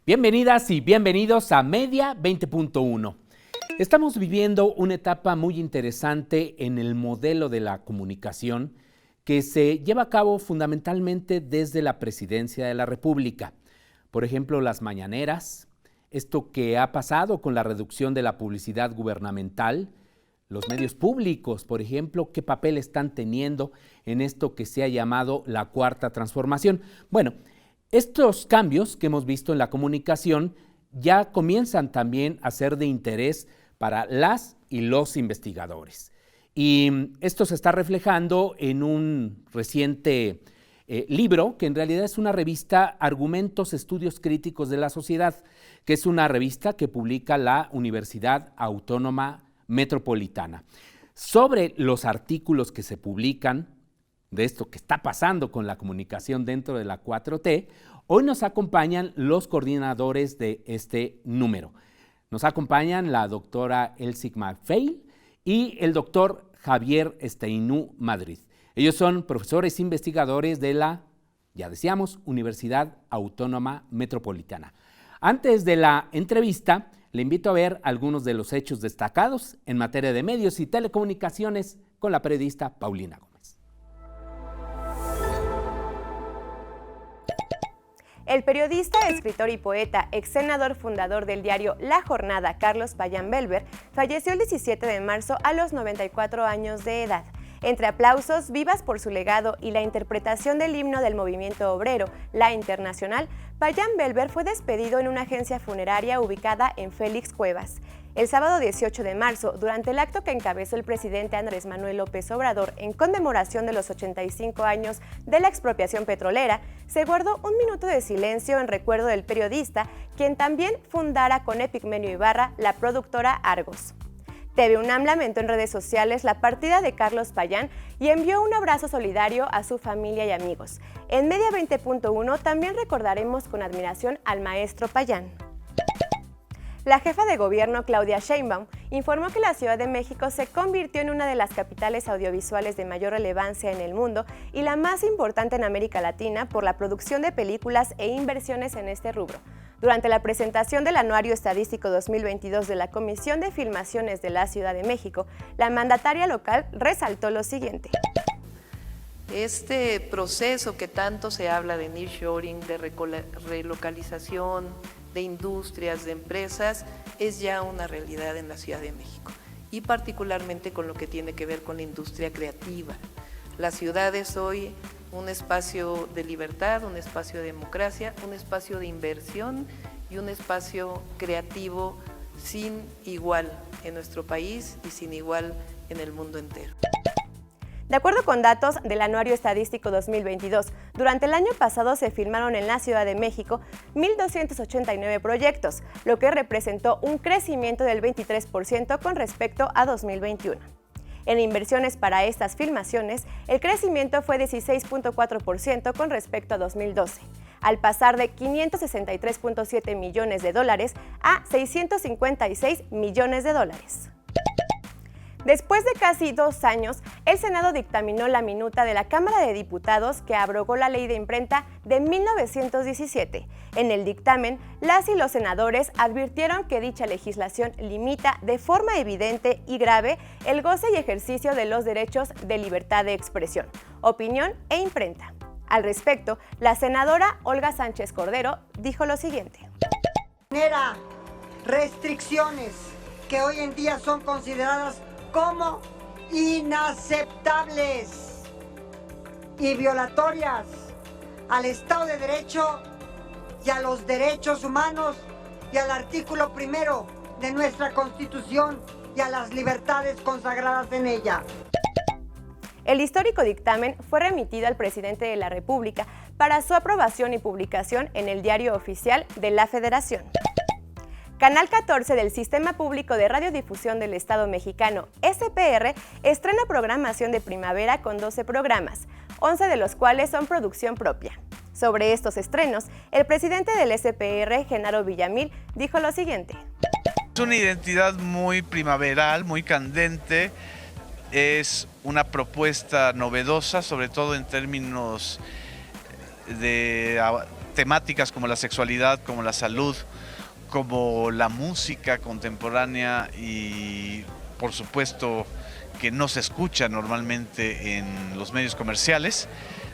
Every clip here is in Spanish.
Bienvenidas y bienvenidos a Media 20.1. Estamos viviendo una etapa muy interesante en el modelo de la comunicación que se lleva a cabo fundamentalmente desde la Presidencia de la República. Por ejemplo, las mañaneras, esto que ha pasado con la reducción de la publicidad gubernamental, los medios públicos, por ejemplo, qué papel están teniendo en esto que se ha llamado la cuarta transformación. Bueno, estos cambios que hemos visto en la comunicación ya comienzan también a ser de interés para las y los investigadores. Y esto se está reflejando en un reciente libro, que en realidad es una revista, Argumentos, Estudios Críticos de la Sociedad, que es una revista que publica la Universidad Autónoma Metropolitana. Sobre los artículos que se publican de esto que está pasando con la comunicación dentro de la 4T, hoy nos acompañan los coordinadores de este número. Nos acompañan la doctora Elsic McPhail y el doctor Javier Steinú Madrid. Ellos son profesores investigadores de la, ya decíamos, Universidad Autónoma Metropolitana. Antes de la entrevista, le invito a ver algunos de los hechos destacados en materia de medios y telecomunicaciones con la periodista Paulina Gómez. El periodista, escritor y poeta, ex senador fundador del diario La Jornada, Carlos Payán Belver, falleció el 17 de marzo a los 94 años de edad. Entre aplausos, vivas por su legado y la interpretación del himno del movimiento obrero, la Internacional, Payán Belver fue despedido en una agencia funeraria ubicada en Félix Cuevas. El sábado 18 de marzo, durante el acto que encabezó el presidente Andrés Manuel López Obrador en conmemoración de los 85 años de la expropiación petrolera, se guardó un minuto de silencio en recuerdo del periodista, quien también fundara con Epigmenio Ibarra la productora Argos. TV UNAM lamentó en redes sociales la partida de Carlos Payán y envió un abrazo solidario a su familia y amigos. En Media 20.1 también recordaremos con admiración al maestro Payán. La jefa de gobierno, Claudia Sheinbaum, informó que la Ciudad de México se convirtió en una de las capitales audiovisuales de mayor relevancia en el mundo y la más importante en América Latina por la producción de películas e inversiones en este rubro. Durante la presentación del Anuario Estadístico 2022 de la Comisión de Filmaciones de la Ciudad de México, la mandataria local resaltó lo siguiente. Este proceso que tanto se habla de nearshoring, de relocalización, de industrias, de empresas, es ya una realidad en la Ciudad de México y particularmente con lo que tiene que ver con la industria creativa. La ciudad es hoy un espacio de libertad, un espacio de democracia, un espacio de inversión y un espacio creativo sin igual en nuestro país y sin igual en el mundo entero. De acuerdo con datos del Anuario Estadístico 2022, durante el año pasado se filmaron en la Ciudad de México 1,289 proyectos, lo que representó un crecimiento del 23% con respecto a 2021. En inversiones para estas filmaciones, el crecimiento fue de 16.4% con respecto a 2012, al pasar de $563.7 millones a $656 millones. Después de casi 2 años, el Senado dictaminó la minuta de la Cámara de Diputados que abrogó la Ley de Imprenta de 1917. En el dictamen, las y los senadores advirtieron que dicha legislación limita de forma evidente y grave el goce y ejercicio de los derechos de libertad de expresión, opinión e imprenta. Al respecto, la senadora Olga Sánchez Cordero dijo lo siguiente. Genera restricciones que hoy en día son consideradas como inaceptables y violatorias al Estado de Derecho y a los derechos humanos y al artículo 1 de nuestra Constitución y a las libertades consagradas en ella. El histórico dictamen fue remitido al presidente de la República para su aprobación y publicación en el Diario Oficial de la Federación. Canal 14 del Sistema Público de Radiodifusión del Estado Mexicano, SPR, estrena programación de primavera con 12 programas, 11 de los cuales son producción propia. Sobre estos estrenos, el presidente del SPR, Genaro Villamil, dijo lo siguiente. Es una identidad muy primaveral, muy candente, es una propuesta novedosa, sobre todo en términos de temáticas como la sexualidad, como la salud, como la música contemporánea y por supuesto que no se escucha normalmente en los medios comerciales,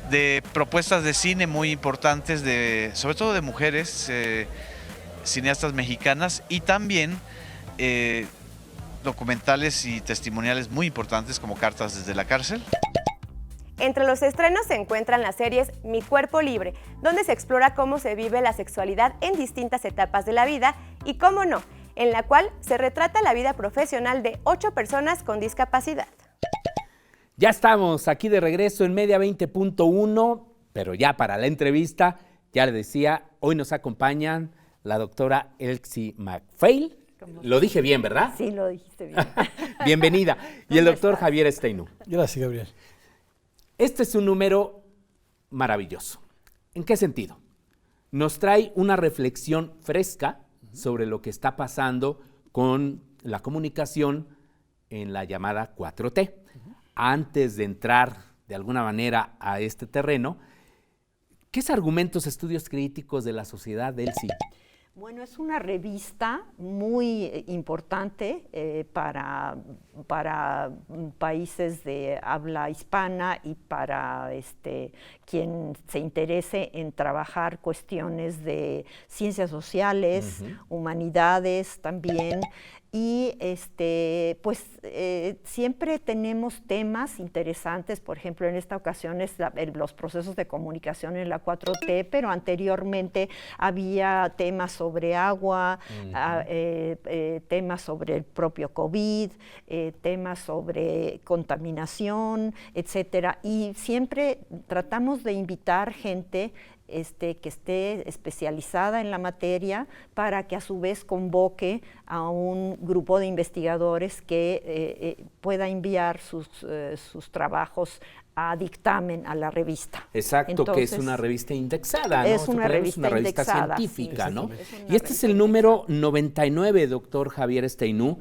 de propuestas de cine muy importantes, sobre todo de mujeres cineastas mexicanas, y también documentales y testimoniales muy importantes como Cartas desde la cárcel. Entre los estrenos se encuentran las series Mi Cuerpo Libre, donde se explora cómo se vive la sexualidad en distintas etapas de la vida, y Cómo no, en la cual se retrata la vida profesional de 8 personas con discapacidad. Ya estamos aquí de regreso en Media 20.1, pero ya para la entrevista, ya le decía, hoy nos acompañan la doctora Elsie McPhail. Lo dije bien, ¿verdad? Sí, lo dijiste bien. Bienvenida. Y el doctor Javier Steinú. Gracias, Gabriel. Este es un número maravilloso. ¿En qué sentido? Nos trae una reflexión fresca sobre lo que está pasando con la comunicación en la llamada 4T. Antes de entrar de alguna manera a este terreno, ¿qué es Argumentos, Estudios Críticos de la Sociedad, Elsie? Bueno, es una revista muy importante para países de habla hispana y para quien se interese en trabajar cuestiones de ciencias sociales, humanidades también. Y siempre tenemos temas interesantes. Por ejemplo, en esta ocasión es los procesos de comunicación en la 4T, pero anteriormente había temas sobre agua, temas sobre el propio COVID, temas sobre contaminación, etcétera. Y siempre tratamos de invitar gente que esté especializada en la materia para que a su vez convoque a un grupo de investigadores que pueda enviar sus trabajos a dictamen a la revista. Exacto. Entonces, que es una revista indexada, ¿no? Es una revista indexada, científica, sí, ¿no? Y este es el número 99, doctor Javier Steinú.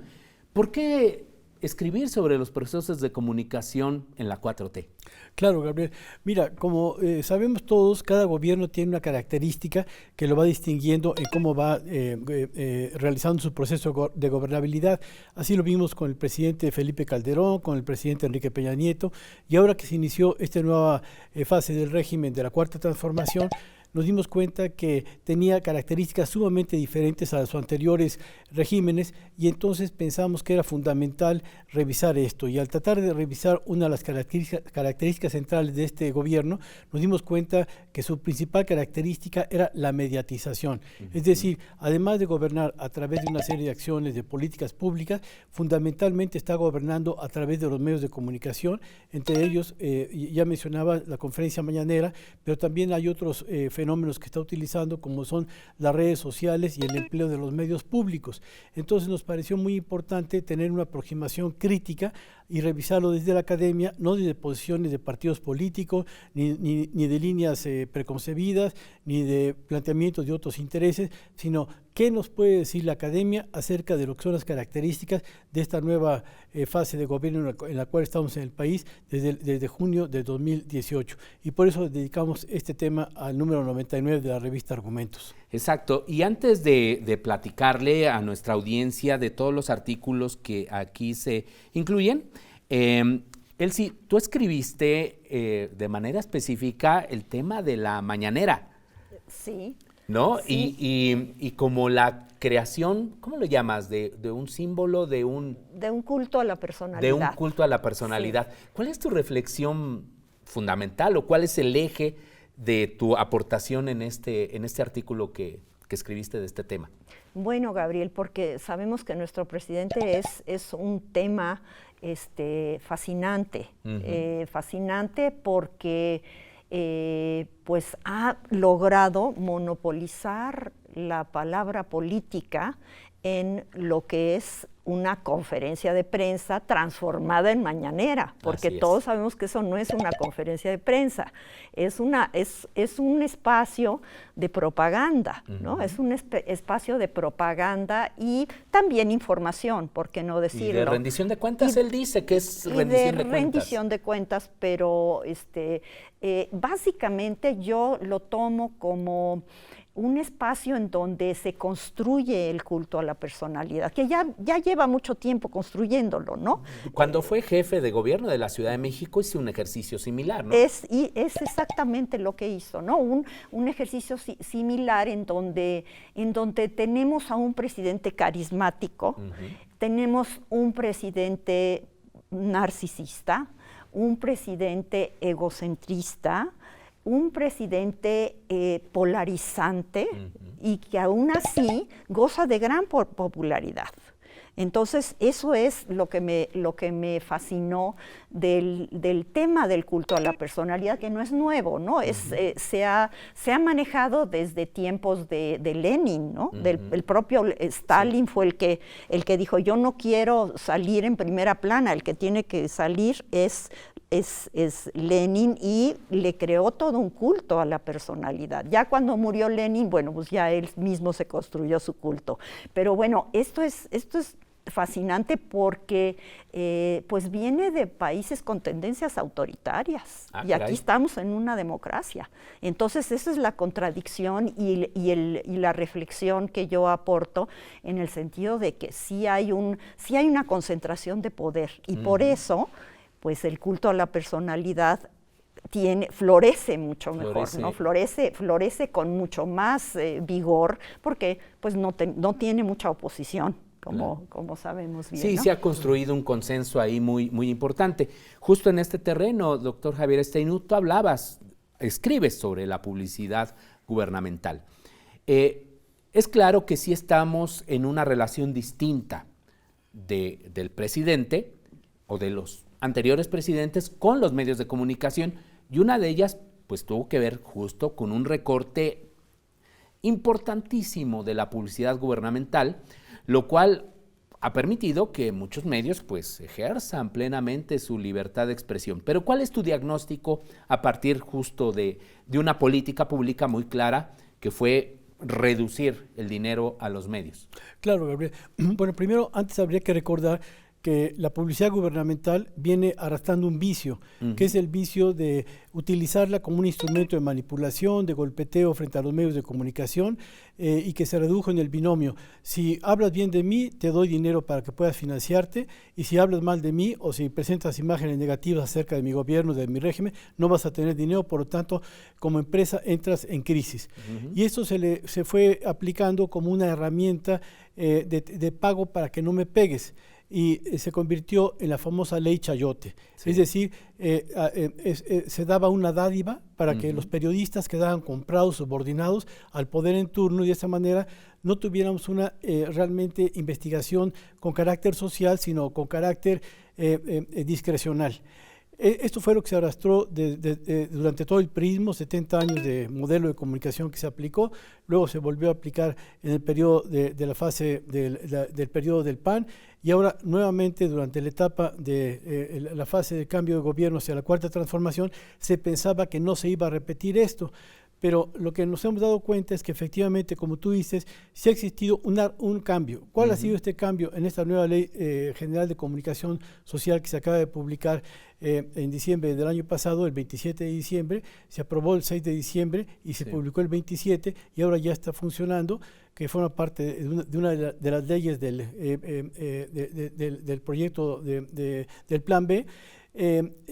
¿Por qué escribir sobre los procesos de comunicación en la 4T? Claro, Gabriel. Mira, como sabemos todos, cada gobierno tiene una característica que lo va distinguiendo en cómo va realizando su proceso de gobernabilidad. Así lo vimos con el presidente Felipe Calderón, con el presidente Enrique Peña Nieto, y ahora que se inició esta nueva fase del régimen de la Cuarta Transformación, nos dimos cuenta que tenía características sumamente diferentes a sus anteriores regímenes, y entonces pensamos que era fundamental revisar esto. Y al tratar de revisar una de las características centrales de este gobierno, nos dimos cuenta que su principal característica era la mediatización. Es decir, además de gobernar a través de una serie de acciones, de políticas públicas, fundamentalmente está gobernando a través de los medios de comunicación. Entre ellos, ya mencionaba la conferencia mañanera, pero también hay otros fenómenos que está utilizando, como son las redes sociales y el empleo de los medios públicos. Entonces nos pareció muy importante tener una aproximación crítica y revisarlo desde la academia, no desde posiciones de partidos políticos, ni de líneas preconcebidas, ni de planteamientos de otros intereses, sino qué nos puede decir la academia acerca de lo que son las características de esta nueva fase de gobierno en la cual estamos en el país desde junio de 2018. Y por eso dedicamos este tema al número 99 de la revista Argumentos. Exacto. Y antes de platicarle a nuestra audiencia de todos los artículos que aquí se incluyen, Elsie, tú escribiste de manera específica el tema de la mañanera. Sí. ¿No? Sí. Y como la creación, ¿cómo lo llamas? De un símbolo, de un culto a la personalidad. De un culto a la personalidad. Sí. ¿Cuál es tu reflexión fundamental o cuál es el eje de tu aportación en este artículo que escribiste de este tema? Bueno, Gabriel, porque sabemos que nuestro presidente es un tema fascinante, fascinante porque pues ha logrado monopolizar la palabra política en lo que es una conferencia de prensa transformada en mañanera, porque todos sabemos que eso no es una conferencia de prensa, es un espacio de propaganda, ¿no? Es un espacio de propaganda y también información, ¿por qué no decirlo? Y de rendición de cuentas, él dice que es rendición de cuentas, pero básicamente yo lo tomo como un espacio en donde se construye el culto a la personalidad, que ya lleva mucho tiempo construyéndolo, ¿no? Cuando fue jefe de gobierno de la Ciudad de México hizo un ejercicio similar, ¿no? Es exactamente lo que hizo, ¿no? Un ejercicio similar en donde tenemos a un presidente carismático, tenemos un presidente narcisista, un presidente egocentrista, un presidente polarizante y que aún así goza de gran popularidad. Entonces, eso es lo que me fascinó del tema del culto a la personalidad, que no es nuevo, ¿no? Se ha manejado desde tiempos de Lenin, ¿no? El propio Stalin fue el que dijo, yo no quiero salir en primera plana, el que tiene que salir es Lenin, y le creó todo un culto a la personalidad. Ya cuando murió Lenin, bueno, pues ya él mismo se construyó su culto. Pero bueno, esto es fascinante porque pues viene de países con tendencias autoritarias y aquí estamos en una democracia. Entonces esa es la contradicción y la reflexión que yo aporto, en el sentido de que sí hay una concentración de poder, y por eso pues el culto a la personalidad florece mucho mejor, ¿no? Florece con mucho más vigor, porque pues no tiene mucha oposición, como sabemos bien. Sí, ¿no? Se ha construido un consenso ahí muy, muy importante. Justo en este terreno, doctor Javier Steinhut, tú escribes sobre la publicidad gubernamental. Es claro que sí estamos en una relación distinta del presidente o de los anteriores presidentes con los medios de comunicación, y una de ellas pues tuvo que ver justo con un recorte importantísimo de la publicidad gubernamental, lo cual ha permitido que muchos medios pues ejerzan plenamente su libertad de expresión. Pero ¿cuál es tu diagnóstico a partir justo de una política pública muy clara que fue reducir el dinero a los medios? Claro, Gabriel. Bueno, primero, antes habría que recordar que la publicidad gubernamental viene arrastrando un vicio, que es el vicio de utilizarla como un instrumento de manipulación, de golpeteo frente a los medios de comunicación, y que se redujo en el binomio. Si hablas bien de mí, te doy dinero para que puedas financiarte, y si hablas mal de mí o si presentas imágenes negativas acerca de mi gobierno, de mi régimen, no vas a tener dinero, por lo tanto, como empresa entras en crisis. Y esto se fue aplicando como una herramienta de pago para que no me pegues. Y se convirtió en la famosa ley Chayote. Sí. Es decir, se daba una dádiva para que los periodistas quedaran comprados, subordinados al poder en turno, y de esa manera no tuviéramos una realmente investigación con carácter social, sino con carácter discrecional. Esto fue lo que se arrastró durante todo el prismo, 70 años de modelo de comunicación que se aplicó, luego se volvió a aplicar en el periodo de la fase del periodo del PAN, y ahora nuevamente durante la etapa de la fase de cambio de gobierno hacia la cuarta transformación se pensaba que no se iba a repetir esto. Pero lo que nos hemos dado cuenta es que efectivamente, como tú dices, sí ha existido un cambio. ¿Cuál ha sido este cambio en esta nueva Ley General de Comunicación Social que se acaba de publicar en diciembre del año pasado, el 27 de diciembre? Se aprobó el 6 de diciembre y se publicó el 27, y ahora ya está funcionando, que forma parte de una de las leyes del proyecto del Plan B.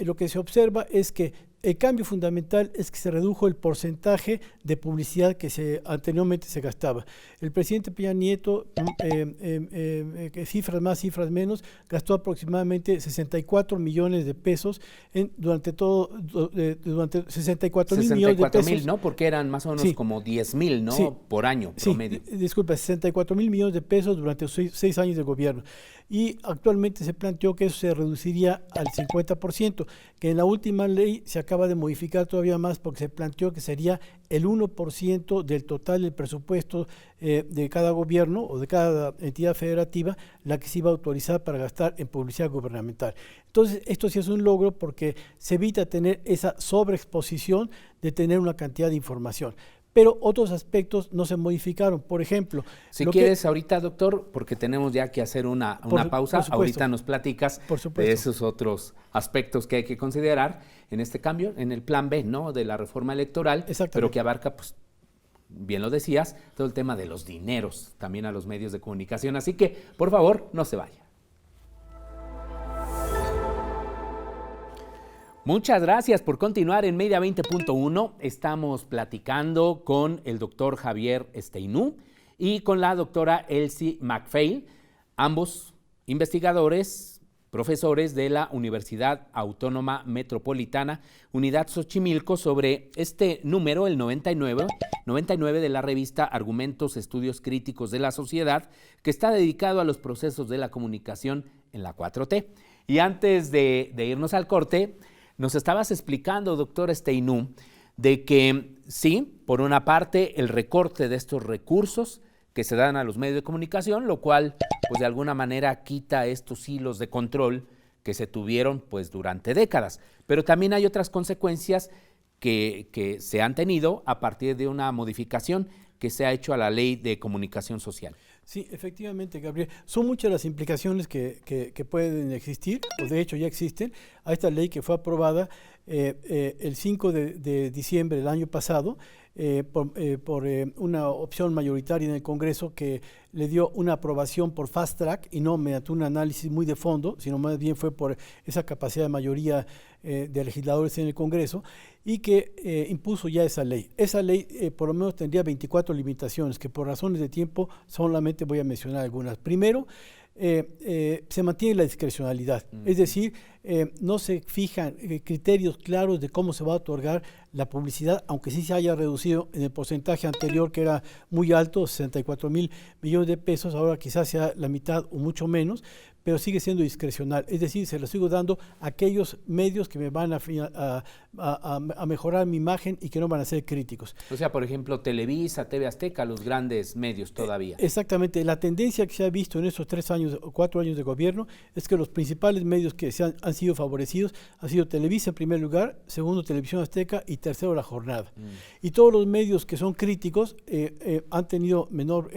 Lo que se observa es que el cambio fundamental es que se redujo el porcentaje de publicidad que anteriormente se gastaba. El presidente Peña Nieto, cifras más, cifras menos, gastó aproximadamente 64 millones de pesos durante 64 mil millones de pesos. ¿No? Porque eran más o menos como 10,000, ¿no? Por año, promedio. Disculpa, 64 mil millones de pesos durante 6 años de gobierno. Y actualmente se planteó que eso se reduciría al 50%, que en la última ley se acaba acaba de modificar todavía más porque se planteó que sería el 1% del total del presupuesto de cada gobierno o de cada entidad federativa la que se iba a autorizar para gastar en publicidad gubernamental. Entonces, esto sí es un logro porque se evita tener esa sobreexposición de tener una cantidad de información. Pero otros aspectos no se modificaron. Por ejemplo... Si quieres ahorita, doctor, porque tenemos ya que hacer una pausa, ahorita nos platicas de esos otros aspectos que hay que considerar en este cambio, en el plan B, ¿no?, de la reforma electoral, pero que abarca, pues, bien lo decías, todo el tema de los dineros también a los medios de comunicación. Así que, por favor, no se vaya. Muchas gracias por continuar en Media 20.1. Estamos platicando con el doctor Javier Steinú y con la doctora Elsie MacPhail, ambos investigadores, profesores de la Universidad Autónoma Metropolitana, Unidad Xochimilco, sobre este número, el 99 de la revista Argumentos, Estudios Críticos de la Sociedad, que está dedicado a los procesos de la comunicación en la 4T. Y antes de irnos al corte, nos estabas explicando, doctor Steinú, de que sí, por una parte, el recorte de estos recursos que se dan a los medios de comunicación, lo cual, pues de alguna manera, quita estos hilos de control que se tuvieron, pues, durante décadas. Pero también hay otras consecuencias que se han tenido a partir de una modificación que se ha hecho a la Ley de Comunicación Social. Sí, efectivamente, Gabriel. Son muchas las implicaciones que pueden existir, o de hecho ya existen, a esta ley que fue aprobada el 5 de diciembre del año pasado por una opción mayoritaria en el Congreso que le dio una aprobación por fast track y no mediante un análisis muy de fondo, sino más bien fue por esa capacidad de mayoría de legisladores en el Congreso y que impuso ya esa ley. Esa ley por lo menos tendría 24 limitaciones que por razones de tiempo solamente voy a mencionar algunas. Primero, se mantiene la discrecionalidad, es decir, no se fijan criterios claros de cómo se va a otorgar la publicidad, aunque sí se haya reducido en el porcentaje anterior que era muy alto, 64,000 millones de pesos, ahora quizás sea la mitad o mucho menos, pero sigue siendo discrecional, es decir, se lo sigo dando a aquellos medios que me van a mejorar mi imagen y que no van a ser críticos. O sea, por ejemplo, Televisa, TV Azteca, los grandes medios todavía. Exactamente, la tendencia que se ha visto en estos 3 años o 4 años de gobierno es que los principales medios que han sido favorecidos ha sido Televisa en primer lugar, segundo Televisión Azteca y tercero La Jornada. Y todos los medios que son críticos han tenido menor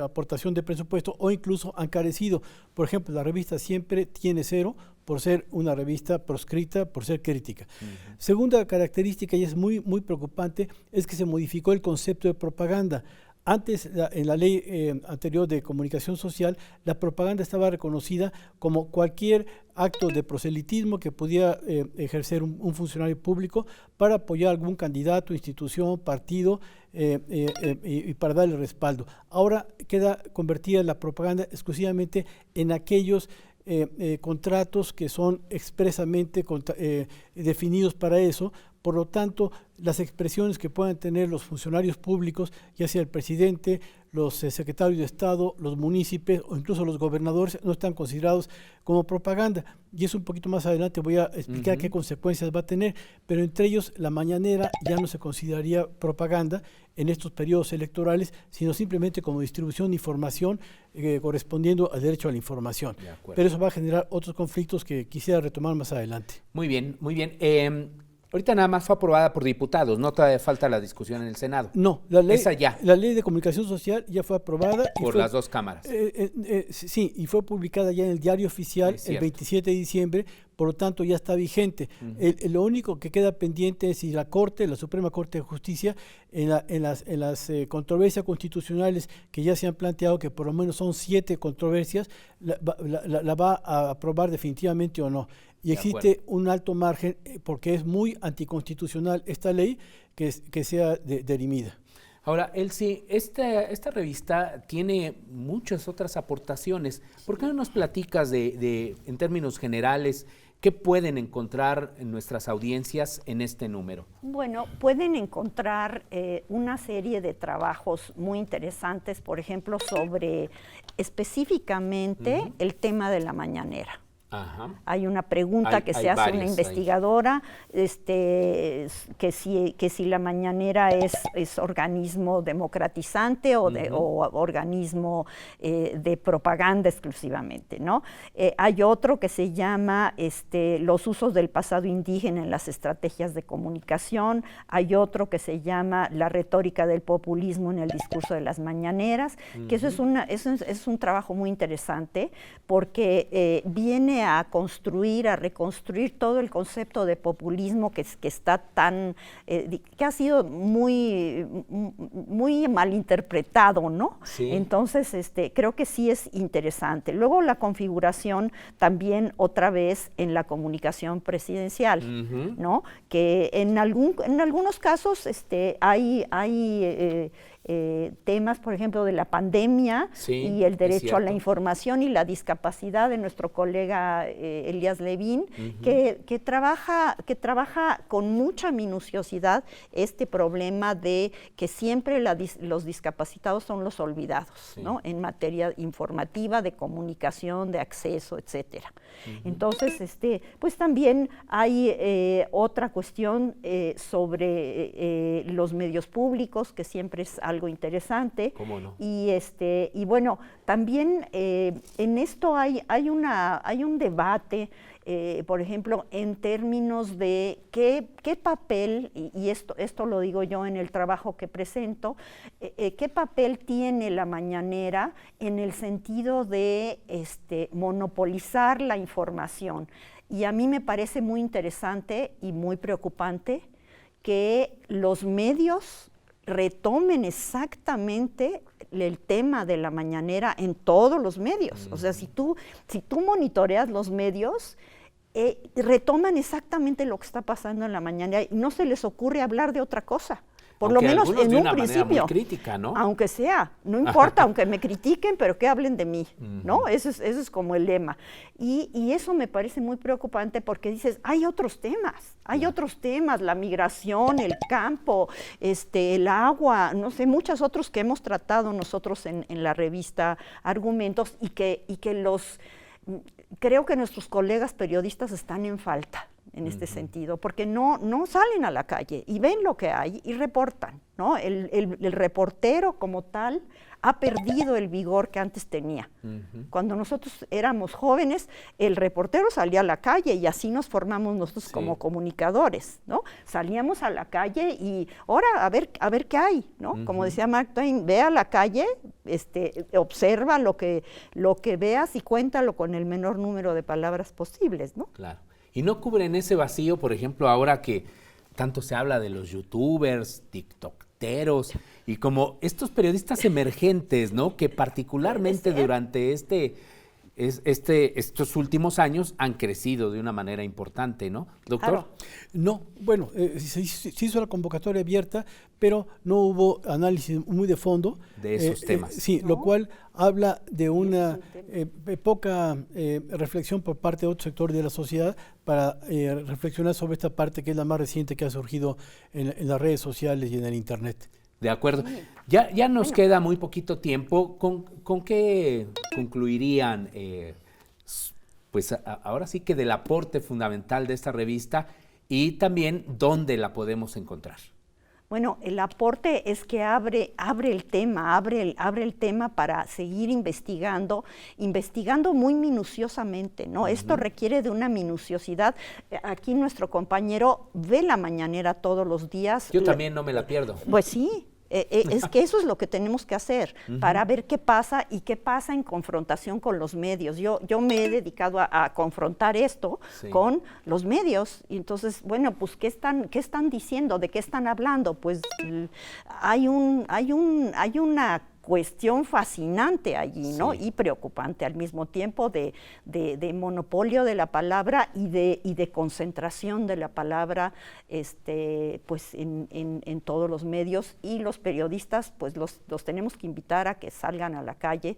aportación de presupuesto o incluso han carecido. Por ejemplo, la revista Siempre tiene 0 por ser una revista proscrita, por ser crítica. Segunda característica, y es muy preocupante, es que se modificó el concepto de propaganda. Antes, en la ley anterior de comunicación social, la propaganda estaba reconocida como cualquier acto de proselitismo que pudiera ejercer un funcionario público para apoyar algún candidato, institución, partido y para darle respaldo. Ahora queda convertida la propaganda exclusivamente en aquellos contratos que son expresamente definidos para eso. Por lo tanto, las expresiones que puedan tener los funcionarios públicos, ya sea el presidente, los secretarios de Estado, los municipios o incluso los gobernadores, no están considerados como propaganda. Y eso un poquito más adelante voy a explicar qué consecuencias va a tener, pero entre ellos la mañanera ya no se consideraría propaganda en estos periodos electorales, sino simplemente como distribución de información correspondiendo al derecho a la información. Pero eso va a generar otros conflictos que quisiera retomar más adelante. Muy bien, muy bien. Ahorita nada más fue aprobada por diputados, no todavía falta la discusión en el Senado. No, la ley de comunicación social ya fue aprobada. Por las dos cámaras. Sí, y fue publicada ya en el Diario Oficial el 27 de diciembre, por lo tanto ya está vigente. Lo único que queda pendiente es si la Suprema Corte de Justicia, en las controversias constitucionales que ya se han planteado, que por lo menos son 7 controversias, la va a aprobar definitivamente o no. Y existe un alto margen, porque es muy anticonstitucional esta ley, que sea dirimida. Ahora, Elsie, esta revista tiene muchas otras aportaciones. ¿Por qué no nos platicas en términos generales, qué pueden encontrar en nuestras audiencias en este número? Bueno, pueden encontrar una serie de trabajos muy interesantes, por ejemplo, sobre específicamente el tema de la mañanera. Ajá. Hay una pregunta que se hace varias una investigadora, que si la mañanera es organismo democratizante o organismo de propaganda exclusivamente, ¿no? Hay otro que se llama los usos del pasado indígena en las estrategias de comunicación. Hay otro que se llama la retórica del populismo en el discurso de las mañaneras, que eso es un trabajo muy interesante porque viene a construir, a reconstruir todo el concepto de populismo que está tan, que ha sido muy malinterpretado, ¿no? Sí. Entonces, creo que sí es interesante. Luego la configuración también otra vez en la comunicación presidencial, ¿no? Que en algunos casos hay temas, por ejemplo, de la pandemia y el derecho a la información y la discapacidad de nuestro colega Elías Levin, que trabaja con mucha minuciosidad este problema de que siempre los discapacitados son los olvidados, ¿no? En materia informativa, de comunicación, de acceso, etcétera. Entonces, pues también hay otra cuestión sobre los medios públicos, que siempre es algo interesante. ¿Cómo no? Y bueno, también en esto hay un debate, por ejemplo, en términos de qué papel, y esto lo digo yo en el trabajo que presento, qué papel tiene la mañanera en el sentido de monopolizar la información. Y a mí me parece muy interesante y muy preocupante que los medios retomen exactamente el tema de la mañanera en todos los medios. O sea, si tú monitoreas los medios, retoman exactamente lo que está pasando en la mañanera y no se les ocurre hablar de otra cosa. Por lo menos en un principio, muy crítica, ¿no? Aunque sea, no importa, aunque me critiquen, pero que hablen de mí, ¿no? Eso es como el lema. Y eso me parece muy preocupante porque dices, hay otros temas, la migración, el campo, el agua, no sé, muchos otros que hemos tratado nosotros en la revista Argumentos y que creo que nuestros colegas periodistas están en falta en este sentido, porque no salen a la calle y ven lo que hay y reportan, ¿no? El reportero como tal ha perdido el vigor que antes tenía. Cuando nosotros éramos jóvenes, el reportero salía a la calle y así nos formamos nosotros como comunicadores, ¿no? Salíamos a la calle y ahora a ver qué hay, ¿no? Como decía Mark Twain, ve a la calle, observa lo que veas y cuéntalo con el menor número de palabras posibles, ¿no? Claro. Y no cubren ese vacío, por ejemplo, ahora que tanto se habla de los youtubers, tiktokeros y como estos periodistas emergentes, ¿no? Que particularmente durante estos últimos años han crecido de una manera importante, ¿no, doctor? Claro. No, bueno, se hizo la convocatoria abierta, pero no hubo análisis muy de fondo de esos temas. Sí, ¿no? Lo cual habla de una poca reflexión por parte de otro sector de la sociedad para reflexionar sobre esta parte que es la más reciente que ha surgido en las redes sociales y en el Internet. De acuerdo. Ya nos queda muy poquito tiempo. ¿Con qué concluirían, pues ahora sí que del aporte fundamental de esta revista y también dónde la podemos encontrar? Bueno, el aporte es que abre el tema para seguir investigando muy minuciosamente, ¿no? Esto requiere de una minuciosidad. Aquí nuestro compañero ve la mañanera todos los días. Yo también no me la pierdo. Pues sí. Es que eso es lo que tenemos que hacer para ver qué pasa y qué pasa en confrontación con los medios. Yo me he dedicado a confrontar esto con los medios. Y entonces, bueno, pues ¿qué están diciendo? ¿De qué están hablando? Pues hay una cuestión fascinante allí, ¿no? Y preocupante al mismo tiempo de monopolio de la palabra y de concentración de la palabra pues en todos los medios, y los periodistas pues los tenemos que invitar a que salgan a la calle.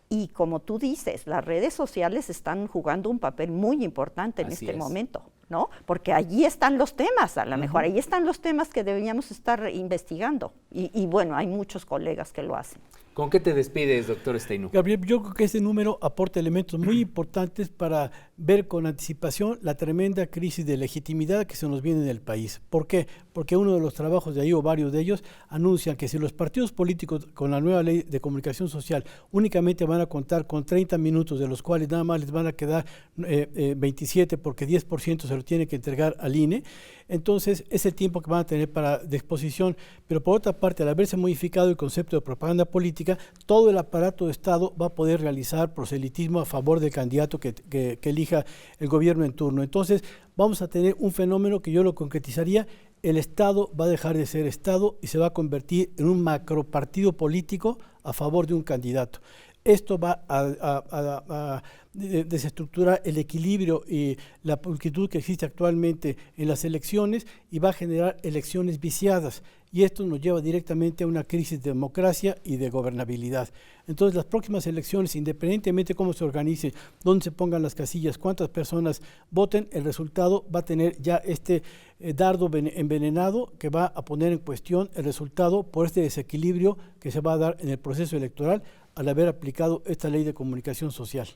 Y como tú dices, las redes sociales están jugando un papel muy importante en este momento, ¿no? Porque allí están los temas, a lo mejor, ahí están los temas que deberíamos estar investigando. Y bueno, hay muchos colegas que lo hacen. ¿Con qué te despides, doctor Steinú? Gabriel, yo creo que este número aporta elementos muy importantes para ver con anticipación la tremenda crisis de legitimidad que se nos viene en el país. ¿Por qué? Porque uno de los trabajos de ahí, o varios de ellos, anuncian que si los partidos políticos con la nueva ley de comunicación social únicamente van a contar con 30 minutos, de los cuales nada más les van a quedar 27 porque 10% se lo tiene que entregar al INE, entonces es el tiempo que van a tener de exposición. Pero por otra parte, al haberse modificado el concepto de propaganda política, todo el aparato de Estado va a poder realizar proselitismo a favor del candidato que elija el gobierno en turno. Entonces vamos a tener un fenómeno que yo lo concretizaría: el Estado va a dejar de ser Estado y se va a convertir en un macropartido político a favor de un candidato. Esto va a desestructurar el equilibrio y la pulcritud que existe actualmente en las elecciones, y va a generar elecciones viciadas, y esto nos lleva directamente a una crisis de democracia y de gobernabilidad. Entonces, las próximas elecciones, independientemente de cómo se organice, dónde se pongan las casillas, cuántas personas voten, el resultado va a tener ya este dardo envenenado que va a poner en cuestión el resultado por este desequilibrio que se va a dar en el proceso electoral al haber aplicado esta ley de comunicación social.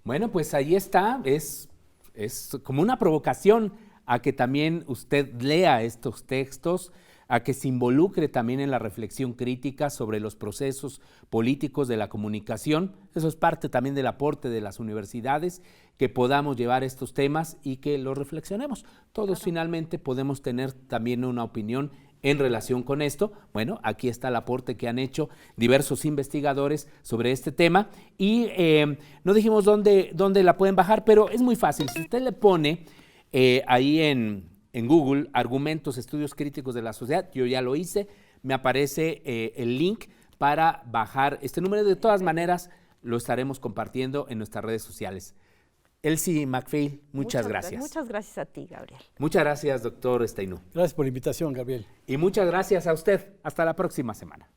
Bueno, pues ahí está, es como una provocación a que también usted lea estos textos, a que se involucre también en la reflexión crítica sobre los procesos políticos de la comunicación. Eso es parte también del aporte de las universidades, que podamos llevar estos temas y que los reflexionemos. Todos finalmente podemos tener también una opinión en relación con esto. Bueno, aquí está el aporte que han hecho diversos investigadores sobre este tema, y no dijimos dónde la pueden bajar, pero es muy fácil. Si usted le pone ahí en Google argumentos, estudios críticos de la sociedad, yo ya lo hice, me aparece el link para bajar este número. De todas maneras, lo estaremos compartiendo en nuestras redes sociales. Elsie McPhail, muchas gracias. Muchas gracias a ti, Gabriel. Muchas gracias, doctor Steinú. Gracias por la invitación, Gabriel. Y muchas gracias a usted. Hasta la próxima semana.